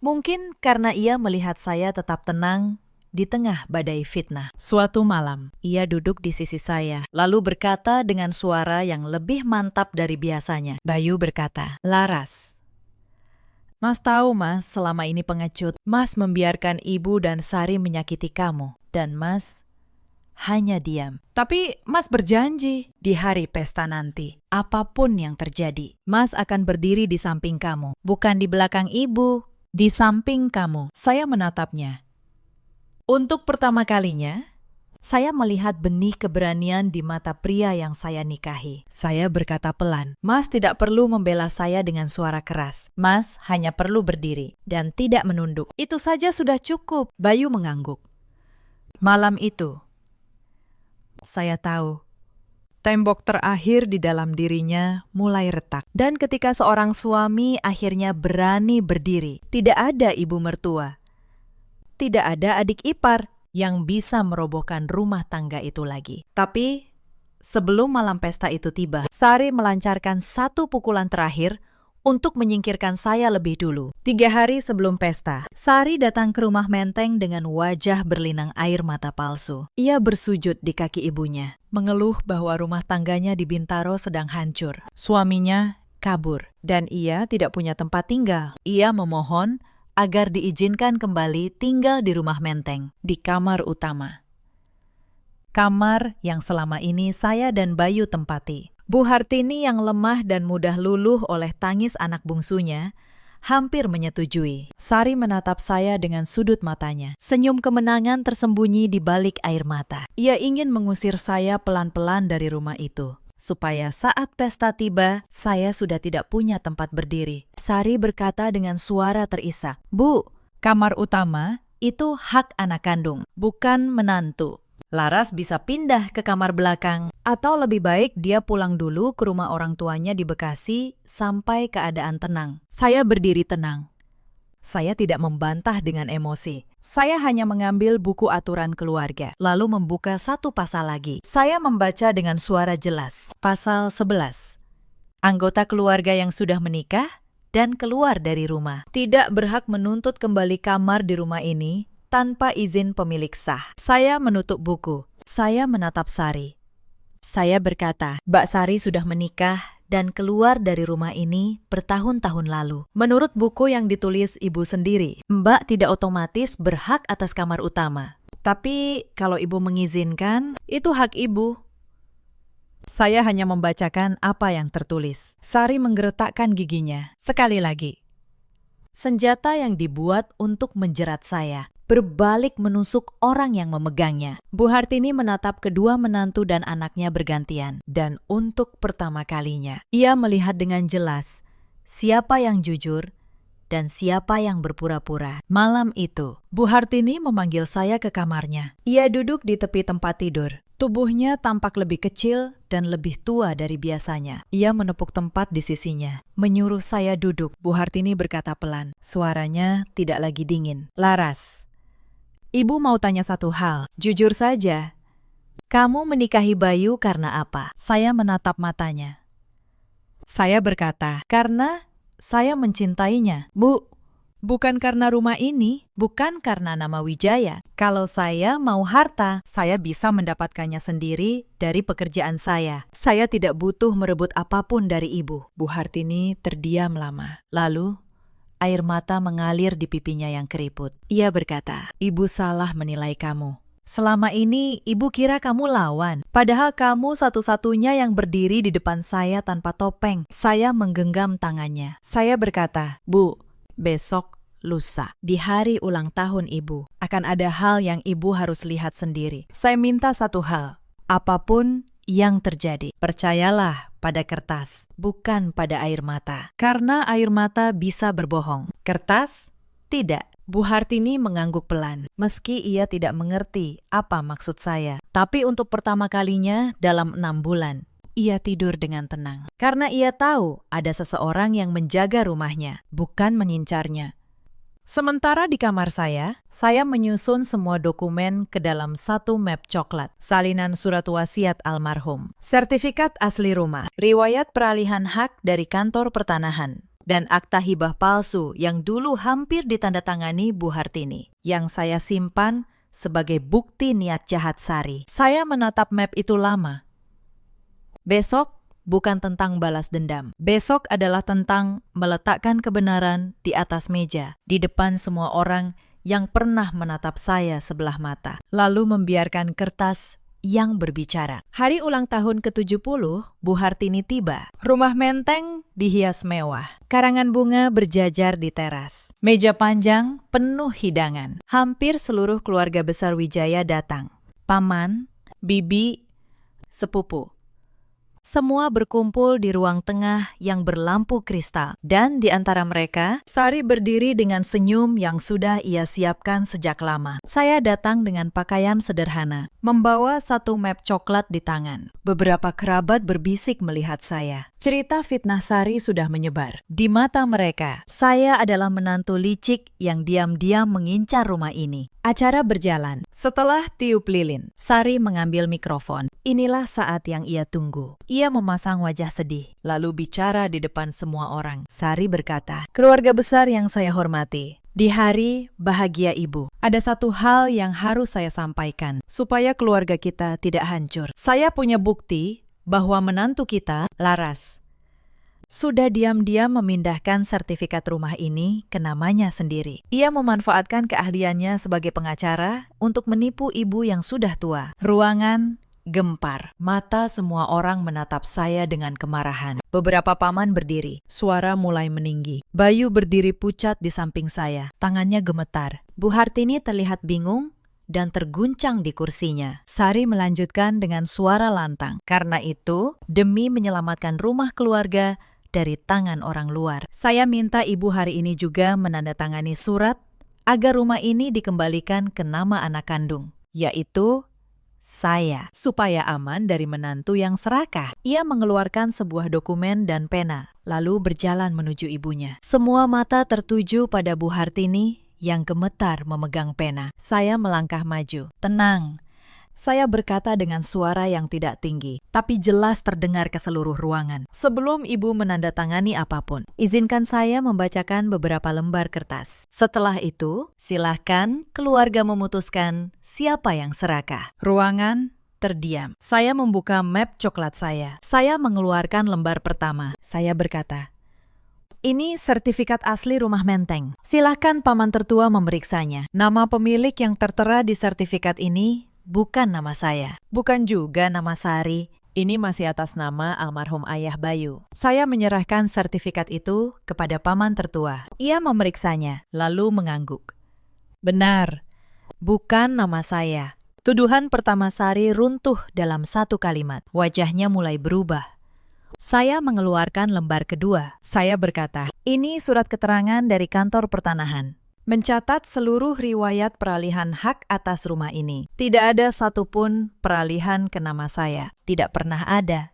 Mungkin karena ia melihat saya tetap tenang di tengah badai fitnah. Suatu malam, ia duduk di sisi saya, lalu berkata dengan suara yang lebih mantap dari biasanya. Bayu berkata, "Laras, Mas tahu Mas, selama ini pengecut. Mas membiarkan Ibu dan Sari menyakiti kamu. Dan Mas hanya diam. Tapi Mas berjanji di hari pesta nanti, apapun yang terjadi, Mas akan berdiri di samping kamu. Bukan di belakang Ibu, di samping kamu." Saya menatapnya. Untuk pertama kalinya, saya melihat benih keberanian di mata pria yang saya nikahi. Saya berkata pelan, "Mas tidak perlu membela saya dengan suara keras. Mas hanya perlu berdiri dan tidak menunduk. Itu saja sudah cukup." Bayu mengangguk. Malam itu, saya tahu tembok terakhir di dalam dirinya mulai retak. Dan ketika seorang suami akhirnya berani berdiri, tidak ada ibu mertua, tidak ada adik ipar yang bisa merobohkan rumah tangga itu lagi. Tapi sebelum malam pesta itu tiba, Sari melancarkan satu pukulan terakhir untuk menyingkirkan saya lebih dulu. 3 hari sebelum pesta, Sari datang ke rumah Menteng dengan wajah berlinang air mata palsu. Ia bersujud di kaki ibunya, mengeluh bahwa rumah tangganya di Bintaro sedang hancur. Suaminya kabur, dan ia tidak punya tempat tinggal. Ia memohon agar diizinkan kembali tinggal di rumah Menteng, di kamar utama. Kamar yang selama ini saya dan Bayu tempati. Bu Hartini yang lemah dan mudah luluh oleh tangis anak bungsunya hampir menyetujui. Sari menatap saya dengan sudut matanya. Senyum kemenangan tersembunyi di balik air mata. Ia ingin mengusir saya pelan-pelan dari rumah itu, supaya saat pesta tiba, saya sudah tidak punya tempat berdiri. Sari berkata dengan suara terisak, "Bu, kamar utama itu hak anak kandung, bukan menantu. Laras bisa pindah ke kamar belakang, atau lebih baik dia pulang dulu ke rumah orang tuanya di Bekasi sampai keadaan tenang." Saya berdiri tenang. Saya tidak membantah dengan emosi. Saya hanya mengambil buku aturan keluarga, lalu membuka satu pasal lagi. Saya membaca dengan suara jelas. Pasal 11. Anggota keluarga yang sudah menikah dan keluar dari rumah tidak berhak menuntut kembali kamar di rumah ini tanpa izin pemilik sah. Saya menutup buku. Saya menatap Sari. Saya berkata, Mbak Sari sudah menikah dan keluar dari rumah ini bertahun-tahun lalu. Menurut buku yang ditulis ibu sendiri, Mbak tidak otomatis berhak atas kamar utama. Tapi kalau ibu mengizinkan, itu hak ibu. Saya hanya membacakan apa yang tertulis. Sari menggeretakkan giginya. Sekali lagi. Senjata yang dibuat untuk menjerat saya berbalik menusuk orang yang memegangnya. Bu Hartini menatap kedua menantu dan anaknya bergantian. Dan untuk pertama kalinya, ia melihat dengan jelas siapa yang jujur dan siapa yang berpura-pura. Malam itu, Bu Hartini memanggil saya ke kamarnya. Ia duduk di tepi tempat tidur. Tubuhnya tampak lebih kecil dan lebih tua dari biasanya. Ia menepuk tempat di sisinya, menyuruh saya duduk. Bu Hartini berkata pelan, suaranya tidak lagi dingin. "Laras, Ibu mau tanya satu hal. Jujur saja, kamu menikahi Bayu karena apa?" Saya menatap matanya. Saya berkata, "Karena saya mencintainya." "Bu, bukan karena rumah ini, bukan karena nama Wijaya. Kalau saya mau harta, saya bisa mendapatkannya sendiri dari pekerjaan saya. Saya tidak butuh merebut apapun dari ibu." Bu Hartini terdiam lama. Lalu, air mata mengalir di pipinya yang keriput. Ia berkata, "Ibu salah menilai kamu. Selama ini ibu kira kamu lawan, padahal kamu satu-satunya yang berdiri di depan saya tanpa topeng." Saya menggenggam tangannya. Saya berkata, "Bu, besok lusa, di hari ulang tahun ibu, akan ada hal yang ibu harus lihat sendiri. Saya minta satu hal, apapun yang terjadi, percayalah pada kertas, bukan pada air mata. Karena air mata bisa berbohong, kertas tidak." Bu Hartini mengangguk pelan, meski ia tidak mengerti apa maksud saya. Tapi untuk pertama kalinya dalam 6 bulan, ia tidur dengan tenang. Karena ia tahu ada seseorang yang menjaga rumahnya, bukan mengincarnya. Sementara di kamar saya menyusun semua dokumen ke dalam satu map coklat, salinan surat wasiat almarhum, sertifikat asli rumah, riwayat peralihan hak dari kantor pertanahan, dan akta hibah palsu yang dulu hampir ditandatangani Bu Hartini, yang saya simpan sebagai bukti niat jahat Sari. Saya menatap map itu lama. Besok bukan tentang balas dendam. Besok adalah tentang meletakkan kebenaran di atas meja, di depan semua orang yang pernah menatap saya sebelah mata, lalu membiarkan kertas yang berbicara. Hari ulang tahun ke-70, Bu Hartini tiba. Rumah menteng dihias mewah. Karangan bunga berjajar di teras. Meja panjang penuh hidangan. Hampir seluruh keluarga besar Wijaya datang. Paman, bibi, sepupu. Semua berkumpul di ruang tengah yang berlampu kristal. Dan di antara mereka, Sari berdiri dengan senyum yang sudah ia siapkan sejak lama. Saya datang dengan pakaian sederhana, membawa satu map coklat di tangan. Beberapa kerabat berbisik melihat saya. Cerita fitnah Sari sudah menyebar. Di mata mereka, saya adalah menantu licik yang diam-diam mengincar rumah ini. Acara berjalan. Setelah tiup lilin, Sari mengambil mikrofon. Inilah saat yang ia tunggu. Ia memasang wajah sedih, lalu bicara di depan semua orang. Sari berkata, "Keluarga besar yang saya hormati, di hari bahagia ibu, ada satu hal yang harus saya sampaikan, supaya keluarga kita tidak hancur. Saya punya bukti bahwa menantu kita, Laras, sudah diam-diam memindahkan sertifikat rumah ini ke namanya sendiri. Ia memanfaatkan keahliannya sebagai pengacara untuk menipu ibu yang sudah tua." Ruangan gempar. Mata semua orang menatap saya dengan kemarahan. Beberapa paman berdiri. Suara mulai meninggi. Bayu berdiri pucat di samping saya. Tangannya gemetar. Bu Hartini terlihat bingung dan terguncang di kursinya. Sari melanjutkan dengan suara lantang. Karena itu, demi menyelamatkan rumah keluarga dari tangan orang luar, saya minta ibu hari ini juga menandatangani surat agar rumah ini dikembalikan ke nama anak kandung, yaitu saya, supaya aman dari menantu yang serakah. Ia mengeluarkan sebuah dokumen dan pena, lalu berjalan menuju ibunya. Semua mata tertuju pada Bu Hartini yang gemetar memegang pena. Saya melangkah maju. "Tenang," saya berkata dengan suara yang tidak tinggi, tapi jelas terdengar ke seluruh ruangan. "Sebelum ibu menandatangani apapun, izinkan saya membacakan beberapa lembar kertas. Setelah itu, silahkan keluarga memutuskan siapa yang serakah." Ruangan terdiam. Saya membuka map coklat saya. Saya mengeluarkan lembar pertama. Saya berkata, "Ini sertifikat asli rumah menteng. Silahkan paman tertua memeriksanya. Nama pemilik yang tertera di sertifikat ini bukan nama saya, bukan juga nama Sari. Ini masih atas nama almarhum ayah Bayu." Saya menyerahkan sertifikat itu kepada paman tertua. Ia memeriksanya, lalu mengangguk. "Benar, bukan nama saya." Tuduhan pertama Sari runtuh dalam satu kalimat. Wajahnya mulai berubah. Saya mengeluarkan lembar kedua. Saya berkata, "Ini surat keterangan dari kantor pertanahan. Mencatat seluruh riwayat peralihan hak atas rumah ini. Tidak ada satupun peralihan ke nama saya. Tidak pernah ada.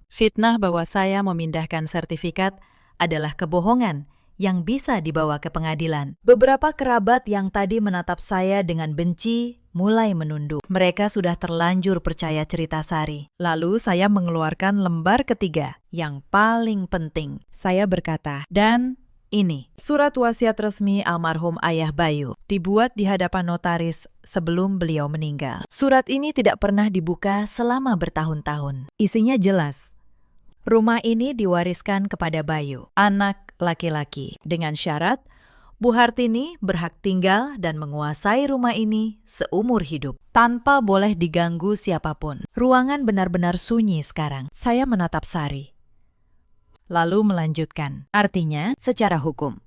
Fitnah bahwa saya memindahkan sertifikat adalah kebohongan yang bisa dibawa ke pengadilan." Beberapa kerabat yang tadi menatap saya dengan benci mulai menunduk. Mereka sudah terlanjur percaya cerita Sari. Lalu saya mengeluarkan lembar ketiga, yang paling penting. Saya berkata, "Dan ini surat wasiat resmi almarhum ayah Bayu, dibuat di hadapan notaris sebelum beliau meninggal. Surat ini tidak pernah dibuka selama bertahun-tahun. Isinya jelas. Rumah ini diwariskan kepada Bayu, anak laki-laki, dengan syarat Bu Hartini berhak tinggal dan menguasai rumah ini seumur hidup, tanpa boleh diganggu siapapun." Ruangan benar-benar sunyi sekarang. Saya menatap Sari, lalu melanjutkan. "Artinya, secara hukum,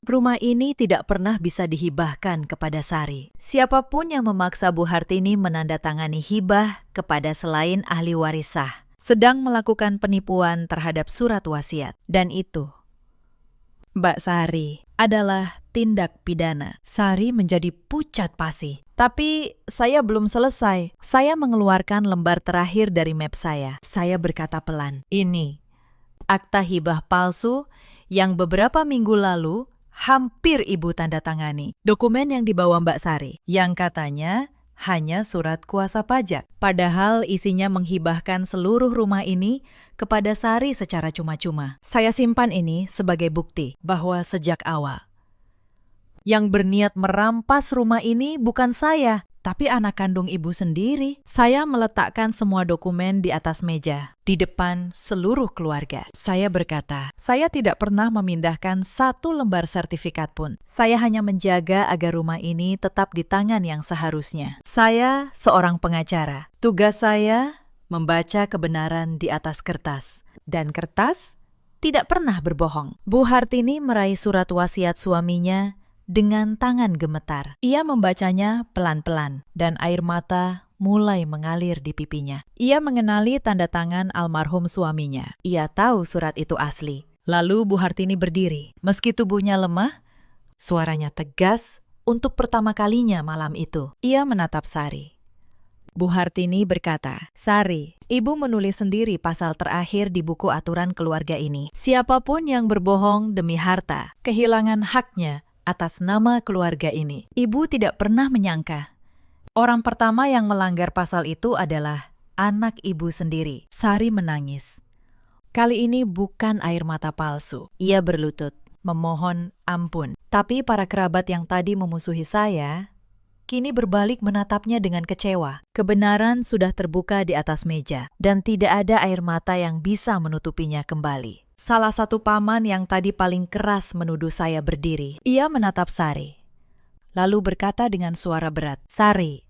rumah ini tidak pernah bisa dihibahkan kepada Sari. Siapapun yang memaksa Bu Hartini menandatangani hibah kepada selain ahli waris sah, sedang melakukan penipuan terhadap surat wasiat. Dan itu, Mbak Sari, adalah tindak pidana. Sari menjadi pucat pasi. Tapi saya belum selesai. Saya mengeluarkan lembar terakhir dari map saya. Saya berkata pelan, "Ini akta hibah palsu yang beberapa minggu lalu hampir Ibu tanda tangani. Dokumen yang dibawa Mbak Sari, yang katanya hanya surat kuasa pajak. Padahal isinya menghibahkan seluruh rumah ini kepada Sari secara cuma-cuma. Saya simpan ini sebagai bukti bahwa sejak awal yang berniat merampas rumah ini bukan saya, tapi anak kandung Ibu sendiri." Saya meletakkan semua dokumen di atas meja, di depan seluruh keluarga. Saya berkata, saya tidak pernah memindahkan satu lembar sertifikat pun. Saya hanya menjaga agar rumah ini tetap di tangan yang seharusnya. Saya seorang pengacara. Tugas saya membaca kebenaran di atas kertas. Dan kertas tidak pernah berbohong. Bu Hartini meraih surat wasiat suaminya dengan tangan gemetar. Ia membacanya pelan-pelan, dan air mata mulai mengalir di pipinya. Ia mengenali tanda tangan almarhum suaminya. Ia tahu surat itu asli. Lalu Bu Hartini berdiri. Meski tubuhnya lemah, suaranya tegas untuk pertama kalinya malam itu. Ia menatap Sari. Bu Hartini berkata, "Sari, Ibu menulis sendiri pasal terakhir di buku aturan keluarga ini. Siapapun yang berbohong demi harta, kehilangan haknya atas nama keluarga ini." Ibu tidak pernah menyangka orang pertama yang melanggar pasal itu adalah anak Ibu sendiri. Sari menangis. Kali ini bukan air mata palsu. Ia berlutut, memohon ampun. Tapi para kerabat yang tadi memusuhi saya, kini berbalik menatapnya dengan kecewa. Kebenaran sudah terbuka di atas meja, dan tidak ada air mata yang bisa menutupinya kembali. Salah satu paman yang tadi paling keras menuduh saya berdiri. Ia menatap Sari, lalu berkata dengan suara berat, "Sari,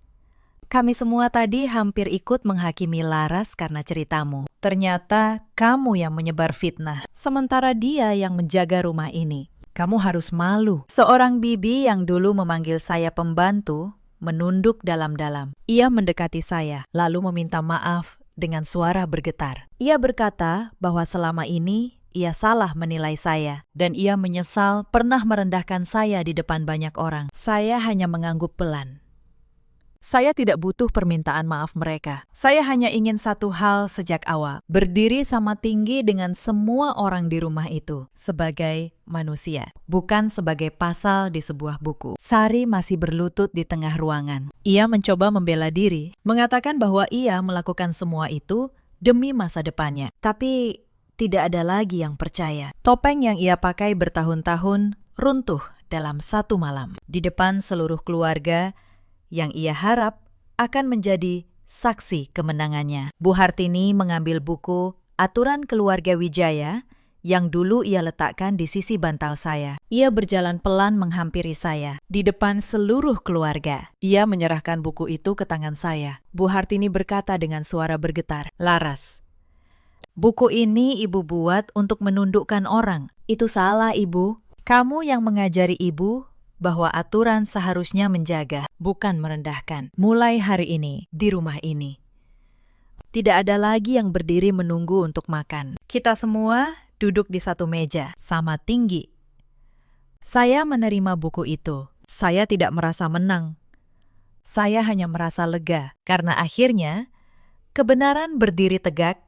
kami semua tadi hampir ikut menghakimi Laras karena ceritamu. Ternyata kamu yang menyebar fitnah, sementara dia yang menjaga rumah ini. Kamu harus malu." Seorang bibi yang dulu memanggil saya pembantu menunduk dalam-dalam. Ia mendekati saya, lalu meminta maaf dengan suara bergetar. Ia berkata bahwa selama ini ia salah menilai saya, dan ia menyesal pernah merendahkan saya di depan banyak orang. Saya hanya mengangguk pelan. Saya tidak butuh permintaan maaf mereka. Saya hanya ingin satu hal sejak awal, berdiri sama tinggi dengan semua orang di rumah itu, sebagai manusia, bukan sebagai pasal di sebuah buku. Sari masih berlutut di tengah ruangan. Ia mencoba membela diri, mengatakan bahwa ia melakukan semua itu demi masa depannya. Tapi tidak ada lagi yang percaya. Topeng yang ia pakai bertahun-tahun runtuh dalam satu malam. Di depan seluruh keluarga yang ia harap akan menjadi saksi kemenangannya. Bu Hartini mengambil buku Aturan Keluarga Wijaya yang dulu ia letakkan di sisi bantal saya. Ia berjalan pelan menghampiri saya di depan seluruh keluarga. Ia menyerahkan buku itu ke tangan saya. Bu Hartini berkata dengan suara bergetar, "Laras, buku ini Ibu buat untuk menundukkan orang. Itu salah, Ibu. Kamu yang mengajari Ibu bahwa aturan seharusnya menjaga, bukan merendahkan. Mulai hari ini, di rumah ini, tidak ada lagi yang berdiri menunggu untuk makan. Kita semua duduk di satu meja, sama tinggi." Saya menerima buku itu. Saya tidak merasa menang. Saya hanya merasa lega, karena akhirnya kebenaran berdiri tegak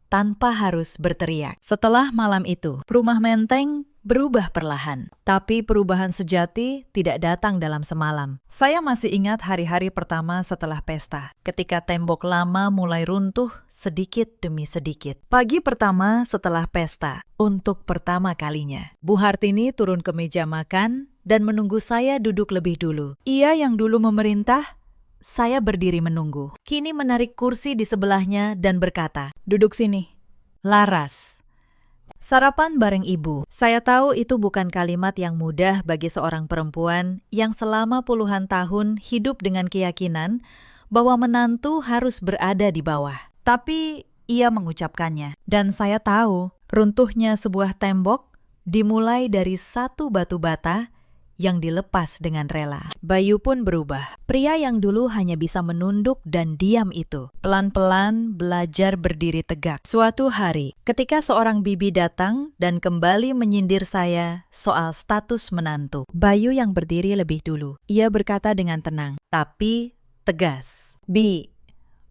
tanpa harus berteriak. Setelah malam itu, rumah Menteng berubah perlahan. Tapi perubahan sejati tidak datang dalam semalam. Saya masih ingat hari-hari pertama setelah pesta, ketika tembok lama mulai runtuh sedikit demi sedikit. Pagi pertama setelah pesta, untuk pertama kalinya, Bu Hartini turun ke meja makan dan menunggu saya duduk lebih dulu. Ia yang dulu memerintah, saya berdiri menunggu. Kini menarik kursi di sebelahnya dan berkata, "Duduk sini, Laras." Sarapan bareng Ibu. Saya tahu itu bukan kalimat yang mudah bagi seorang perempuan yang selama puluhan tahun hidup dengan keyakinan bahwa menantu harus berada di bawah. Tapi ia mengucapkannya. Dan saya tahu runtuhnya sebuah tembok dimulai dari satu batu bata yang dilepas dengan rela. Bayu pun berubah. Pria yang dulu hanya bisa menunduk dan diam itu pelan-pelan belajar berdiri tegak. Suatu hari, ketika seorang bibi datang dan kembali menyindir saya soal status menantu, Bayu yang berdiri lebih dulu. Ia berkata dengan tenang, tapi tegas. "Bi,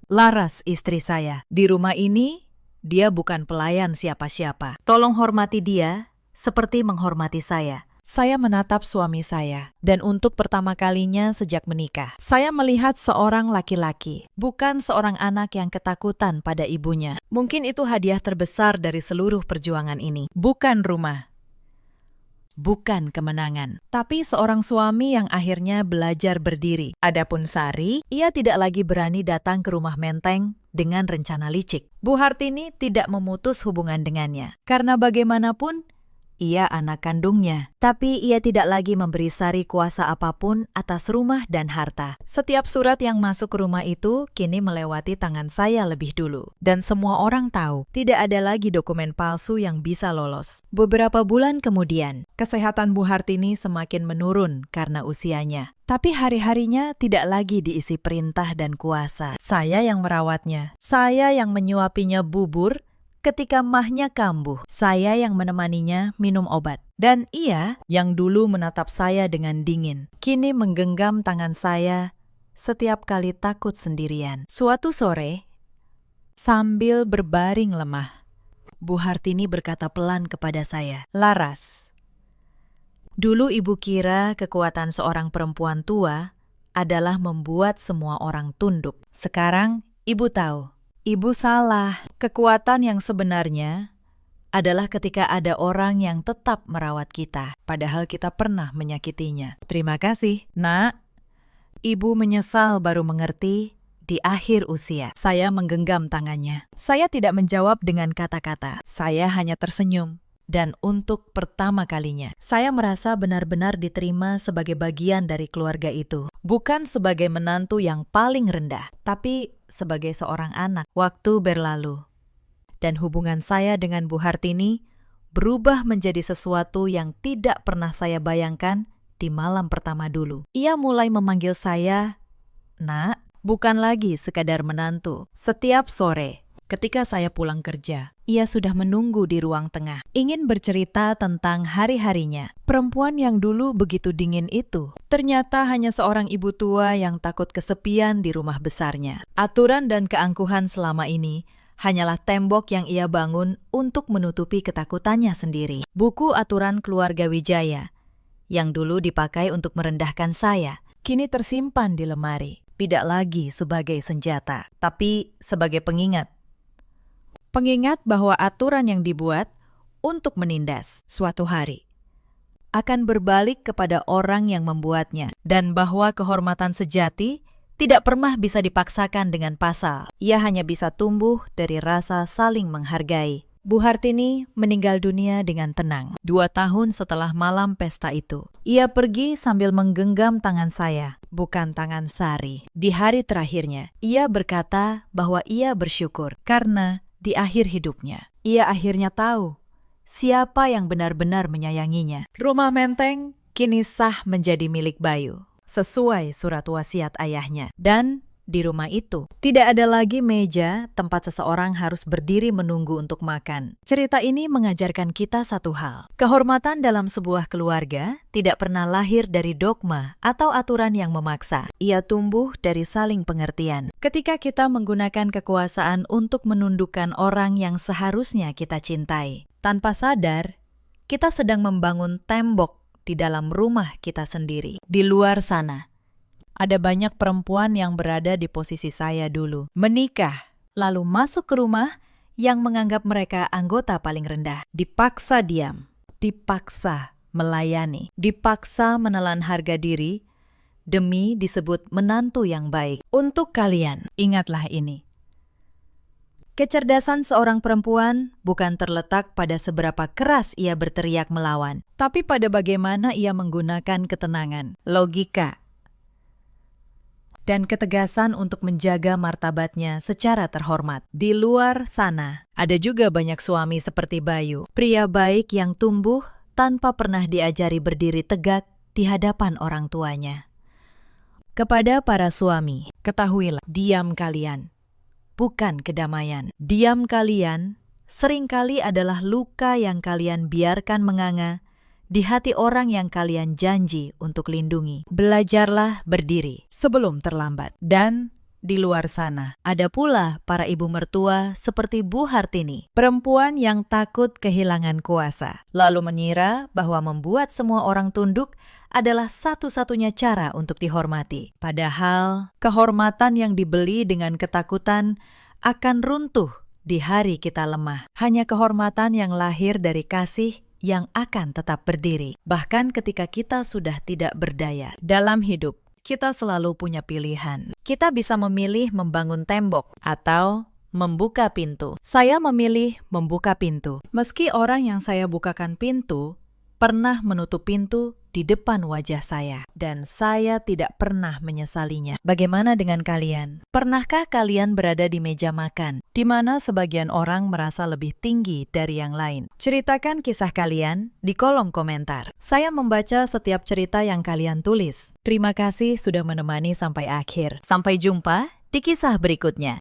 Laras istri saya. Di rumah ini, dia bukan pelayan siapa-siapa. Tolong hormati dia seperti menghormati saya." Saya menatap suami saya, dan untuk pertama kalinya sejak menikah, saya melihat seorang laki-laki, bukan seorang anak yang ketakutan pada ibunya. Mungkin itu hadiah terbesar dari seluruh perjuangan ini. Bukan rumah, bukan kemenangan, tapi seorang suami yang akhirnya belajar berdiri. Adapun Sari, ia tidak lagi berani datang ke rumah Menteng dengan rencana licik. Bu Hartini tidak memutus hubungan dengannya, karena bagaimanapun, ia anak kandungnya, tapi ia tidak lagi memberi Sari kuasa apapun atas rumah dan harta. Setiap surat yang masuk ke rumah itu kini melewati tangan saya lebih dulu. Dan semua orang tahu, tidak ada lagi dokumen palsu yang bisa lolos. Beberapa bulan kemudian, kesehatan Bu Hartini semakin menurun karena usianya. Tapi hari-harinya tidak lagi diisi perintah dan kuasa. Saya yang merawatnya, saya yang menyuapinya bubur, ketika mahnya kambuh, saya yang menemaninya minum obat. Dan ia yang dulu menatap saya dengan dingin, kini menggenggam tangan saya setiap kali takut sendirian. Suatu sore, sambil berbaring lemah, Bu Hartini berkata pelan kepada saya, "Laras, dulu ibu kira kekuatan seorang perempuan tua adalah membuat semua orang tunduk. Sekarang ibu tahu. Ibu salah. Kekuatan yang sebenarnya adalah ketika ada orang yang tetap merawat kita, padahal kita pernah menyakitinya." Terima kasih, Nak. Ibu menyesal baru mengerti di akhir usia. Saya menggenggam tangannya. Saya tidak menjawab dengan kata-kata. Saya hanya tersenyum. Dan untuk pertama kalinya, saya merasa benar-benar diterima sebagai bagian dari keluarga itu. Bukan sebagai menantu yang paling rendah, tapi sebagai seorang anak. Waktu berlalu, dan hubungan saya dengan Bu Hartini berubah menjadi sesuatu yang tidak pernah saya bayangkan di malam pertama dulu. Ia mulai memanggil saya, "Nak," bukan lagi sekadar menantu. Setiap sore, ketika saya pulang kerja, ia sudah menunggu di ruang tengah, ingin bercerita tentang hari-harinya. Perempuan yang dulu begitu dingin itu, ternyata hanya seorang ibu tua yang takut kesepian di rumah besarnya. Aturan dan keangkuhan selama ini hanyalah tembok yang ia bangun untuk menutupi ketakutannya sendiri. Buku aturan keluarga Wijaya, yang dulu dipakai untuk merendahkan saya, kini tersimpan di lemari. Tidak lagi sebagai senjata, tapi sebagai pengingat. Pengingat bahwa aturan yang dibuat untuk menindas suatu hari akan berbalik kepada orang yang membuatnya, dan bahwa kehormatan sejati tidak pernah bisa dipaksakan dengan pasal. Ia hanya bisa tumbuh dari rasa saling menghargai. Bu Hartini meninggal dunia dengan tenang 2 tahun setelah malam pesta itu. Ia pergi sambil menggenggam tangan saya, bukan tangan Sari. Di hari terakhirnya, ia berkata bahwa ia bersyukur karena di akhir hidupnya, ia akhirnya tahu siapa yang benar-benar menyayanginya. Rumah Menteng kini sah menjadi milik Bayu, sesuai surat wasiat ayahnya. Dan di rumah itu, tidak ada lagi meja tempat seseorang harus berdiri menunggu untuk makan. Cerita ini mengajarkan kita satu hal. Kehormatan dalam sebuah keluarga tidak pernah lahir dari dogma atau aturan yang memaksa. Ia tumbuh dari saling pengertian. Ketika kita menggunakan kekuasaan untuk menundukkan orang yang seharusnya kita cintai, tanpa sadar, kita sedang membangun tembok di dalam rumah kita sendiri. Di luar sana, ada banyak perempuan yang berada di posisi saya dulu. Menikah, lalu masuk ke rumah yang menganggap mereka anggota paling rendah. Dipaksa diam, dipaksa melayani, dipaksa menelan harga diri demi disebut menantu yang baik. Untuk kalian, ingatlah ini. Kecerdasan seorang perempuan bukan terletak pada seberapa keras ia berteriak melawan, tapi pada bagaimana ia menggunakan ketenangan, logika, dan ketegasan untuk menjaga martabatnya secara terhormat. Di luar sana, ada juga banyak suami seperti Bayu, pria baik yang tumbuh tanpa pernah diajari berdiri tegak di hadapan orang tuanya. Kepada para suami, ketahuilah, diam kalian, bukan kedamaian. Diam kalian seringkali adalah luka yang kalian biarkan menganga di hati orang yang kalian janji untuk lindungi. Belajarlah berdiri sebelum terlambat. Dan di luar sana, ada pula para ibu mertua seperti Bu Hartini, perempuan yang takut kehilangan kuasa, lalu mengira bahwa membuat semua orang tunduk adalah satu-satunya cara untuk dihormati. Padahal, kehormatan yang dibeli dengan ketakutan akan runtuh di hari kita lemah. Hanya kehormatan yang lahir dari kasih yang akan tetap berdiri, bahkan ketika kita sudah tidak berdaya. Dalam hidup, kita selalu punya pilihan. Kita bisa memilih membangun tembok atau membuka pintu. Saya memilih membuka pintu. Meski orang yang saya bukakan pintu pernah menutup pintu di depan wajah saya, dan saya tidak pernah menyesalinya. Bagaimana dengan kalian? Pernahkah kalian berada di meja makan, di mana sebagian orang merasa lebih tinggi dari yang lain? Ceritakan kisah kalian di kolom komentar. Saya membaca setiap cerita yang kalian tulis. Terima kasih sudah menemani sampai akhir. Sampai jumpa di kisah berikutnya.